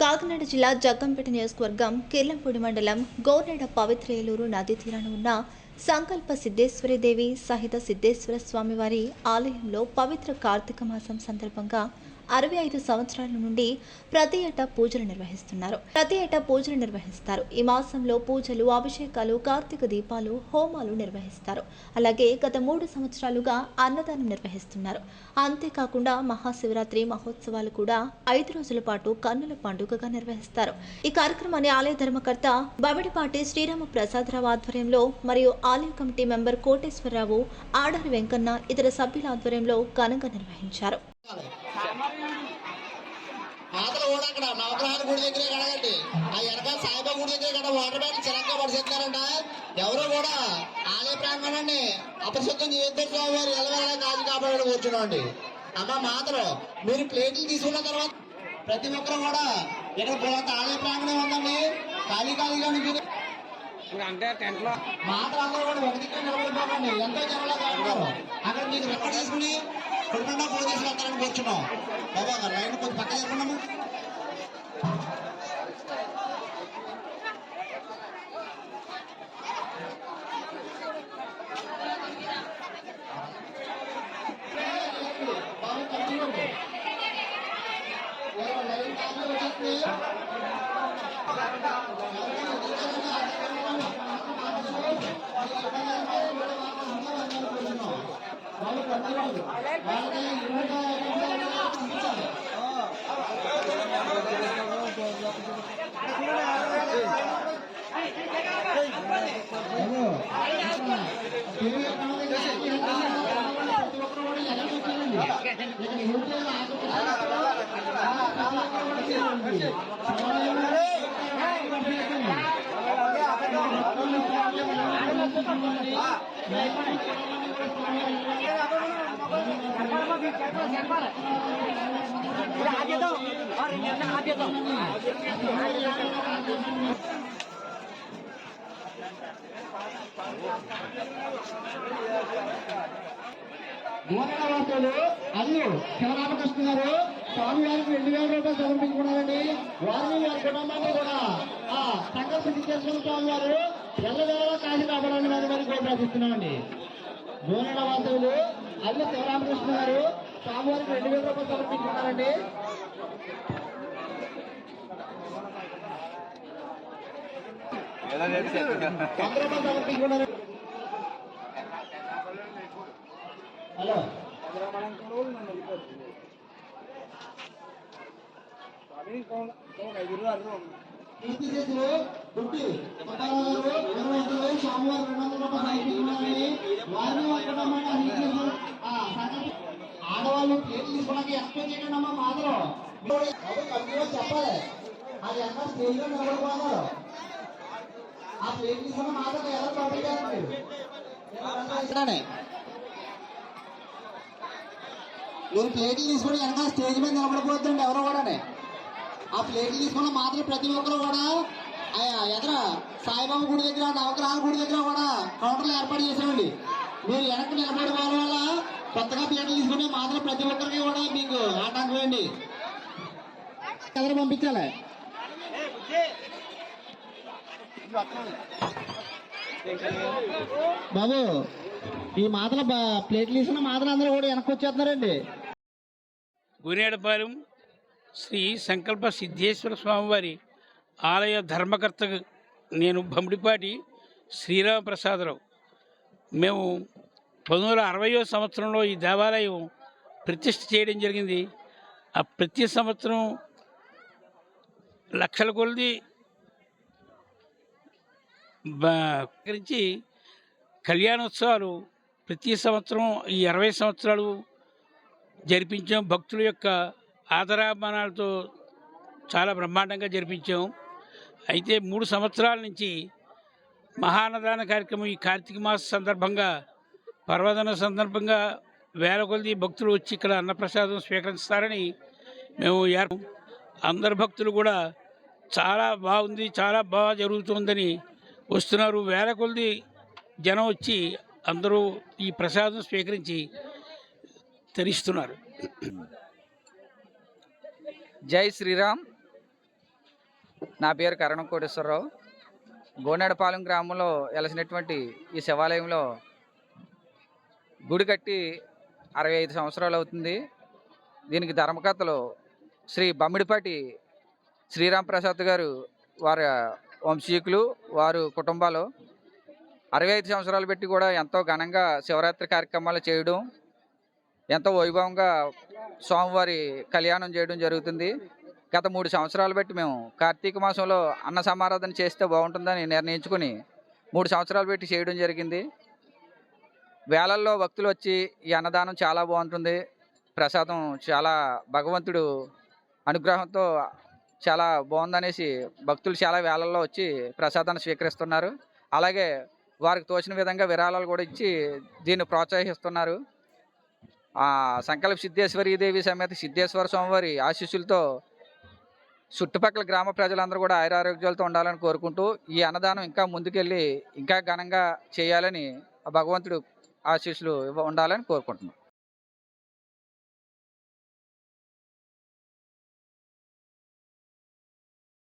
కాకినాడ జిల్లా జగ్గంపేట నియోజకవర్గం కిర్లంపూడి మండలం గోర్నేడ పవిత్ర ఏలూరు నదీ తీరాన ఉన్న సంకల్ప సిద్ధేశ్వరీదేవి సహిత సిద్ధేశ్వర స్వామివారి ఆలయంలో పవిత్ర కార్తీక మాసం సందర్భంగా 65 సంవత్సరాల నుండి ప్రతి ఏటా పూజలు నిర్వహిస్తారు. ఈ మాసంలో పూజలు, అభిషేకాలు, కార్తీక దీపాలు, హోమాలు నిర్వహిస్తారు. అలాగే గత 3 సంవత్సరాలుగా అన్నదానం నిర్వహిస్తున్నారు. అంతేకాకుండా మహాశివరాత్రి మహోత్సవాలు కూడా 5 రోజుల పాటు కన్నుల పండుగగా నిర్వహిస్తారు. ఈ కార్యక్రమాన్ని ఆలయ ధర్మకర్త బమిడిపాటి శ్రీరామ ప్రసాదరావు ఆధ్వర్యంలో మరియు ఆలయ కమిటీ మెంబర్ కోటేశ్వరరావు, ఆడారి వెంకన్న ఇతర సభ్యుల ఆధ్వర్యంలో ఘనంగా నిర్వహించారు. మాతలు కూడా అక్కడ నవగ్రహాల గుడి దగ్గరే కడగండి. ఆ వెనకాల సాయిబాబా గుడి దగ్గర కదా వాటర్ బ్యాటరీ చిరంగా పడిసేస్తున్నారంట. ఎవరు కూడా ఆలయ ప్రాంగణాన్ని అపరిశుద్ధం చేయొద్దు. స్వామి వారు ఎలవేళ కాజు కాపాడు కూర్చున్నాండి. అమ్మ మాతలు మీరు ప్లేట్లు తీసుకున్న తర్వాత ప్రతి ఒక్కరు కూడా ఇక్కడ ఆలయ ప్రాంగణం ఉందండి. ఖాళీగా నుంచి మాతలు అందరూ కూడా ఒక దిక్కు నిలబడిపోకండి. ఎంతో జనంలో కాపాడారు. అక్కడ మీకు రెక్కడ తీసుకుని కొడుకుండా ఫోన్ చేసి అందరం కూర్చున్నాం. బాబా గారు లైన్ కొంచెం పక్క చెప్పండి. గోనవాసులు అల్లు శివరామకృష్ణ గారు స్వామి గారికి 2000 రూపాయలు సమర్పించుకున్నారండి. వారిని వారి కుటుంబాన్ని కూడా ఆ సంకల్ప సిద్ధేశ్వర స్వామి వారు ఎల్లవేళ కాశీ కాపాడాలని మరి కూడా ప్రార్థిస్తున్నామండి. గోనవాసులు అల్లు శివరామకృష్ణ గారు స్వామి వారికి 2000 రూపాయలు సమర్పించుకున్నారండి. సమర్పించుకున్నారు. హలో ఆడవాళ్ళు ప్లేట్లు తీసుకోవడానికి ఎక్కువ చేయకండి అమ్మా. మాత్రం చెప్పాలి. అది ఎక్కడ స్టేజ్ లో నిలబడిపోతారు. ఆ ప్లేట్ తీసుకున్న మాత్రం ఎలా పంపించారు. మీరు ప్లేట్లు తీసుకుని వెనకాల స్టేజ్ మీద నిలబడిపోతుందండి. ఎవరో కూడా ఆ ప్లేట్లు తీసుకున్న మాత్రం ప్రతి ఒక్కరు కూడా ఎదుర సాయిబాబా గుడి దగ్గర, నవగ్రహాల గుడి దగ్గర కూడా కౌంటర్లు ఏర్పాటు చేసామండి. మీరు వెనక్కి నిలబడిపోవడం వల్ల కొత్తగా ప్లేట్లు తీసుకునే మాత్రం ప్రతి ఒక్కరికి కూడా మీకు ఆటంకం అండి. ఎవరు పంపించాలి. బాబు ఈ మాత్రం ప్లేట్లు తీసుకున్న మాత్రం అందరూ కూడా వెనక్కి వచ్చేస్తున్నారండి. గునేడపాలెం శ్రీ సంకల్ప సిద్ధేశ్వర స్వామివారి ఆలయ ధర్మకర్తకు నేను బమిడిపాటి శ్రీరామ ప్రసాదరావు. మేము 1960వ సంవత్సరంలో ఈ దేవాలయం ప్రతిష్ఠ చేయడం జరిగింది. ఆ ప్రతి సంవత్సరం లక్షల కొలది గురించి కళ్యాణోత్సవాలు ప్రతి సంవత్సరం ఈ 60 సంవత్సరాలు జరిపించాం. భక్తుల యొక్క ఆదరాభిమానాలతో చాలా బ్రహ్మాండంగా జరిపించాం. అయితే 3 సంవత్సరాల నుంచి మహాన్నదాన కార్యక్రమం ఈ కార్తీక మాస సందర్భంగా, పర్వదిన సందర్భంగా వేల కొలది భక్తులు వచ్చి ఇక్కడ అన్నప్రసాదం స్వీకరిస్తారని మేము అందరు భక్తులు కూడా చాలా బాగుంది, చాలా బాగా జరుగుతుందని వస్తున్నారు. వేల కొలది జనం వచ్చి అందరూ ఈ ప్రసాదం స్వీకరించి తరిస్తున్నారు. జై శ్రీరామ్. నా పేరు కరణం కోటేశ్వరరావు. గోనాడపాలెం గ్రామంలో వెలసినటువంటి ఈ శివాలయంలో గుడి కట్టి 65 సంవత్సరాలు అవుతుంది. దీనికి ధర్మకర్తలు శ్రీ బమ్మిడిపాటి శ్రీరాంప్రసాద్ గారు, వారి వంశీకులు, వారు కుటుంబాలు 65 సంవత్సరాలు పెట్టి కూడా ఎంతో ఘనంగా శివరాత్రి కార్యక్రమాలు చేయడం, ఎంతో వైభవంగా స్వామివారి కళ్యాణం చేయడం జరుగుతుంది. గత 3 సంవత్సరాలు బట్టి మేము కార్తీక మాసంలో అన్న సమారాధన చేస్తే బాగుంటుందని నిర్ణయించుకుని 3 సంవత్సరాలు పెట్టి చేయడం జరిగింది. వేలల్లో భక్తులు వచ్చి ఈ అన్నదానం చాలా బాగుంటుంది. ప్రసాదం చాలా భగవంతుడు అనుగ్రహంతో చాలా బాగుందనేసి భక్తులు చాలా వేలల్లో వచ్చి ప్రసాదాన్ని స్వీకరిస్తున్నారు. అలాగే వారికి తోచిన విధంగా విరాళాలు కూడా ఇచ్చి దీన్ని ప్రోత్సహిస్తున్నారు. సంకల్ప సిద్ధేశ్వరీదేవి సమేత సిద్ధేశ్వర స్వామివారి ఆశీస్సులతో చుట్టుపక్కల గ్రామ ప్రజలందరూ కూడా ఆయురారోగ్యాలతో ఉండాలని కోరుకుంటూ ఈ అన్నదానం ఇంకా ముందుకెళ్ళి ఇంకా ఘనంగా చేయాలని భగవంతుడు ఆశీస్సులు ఉండాలని కోరుకుంటున్నాం.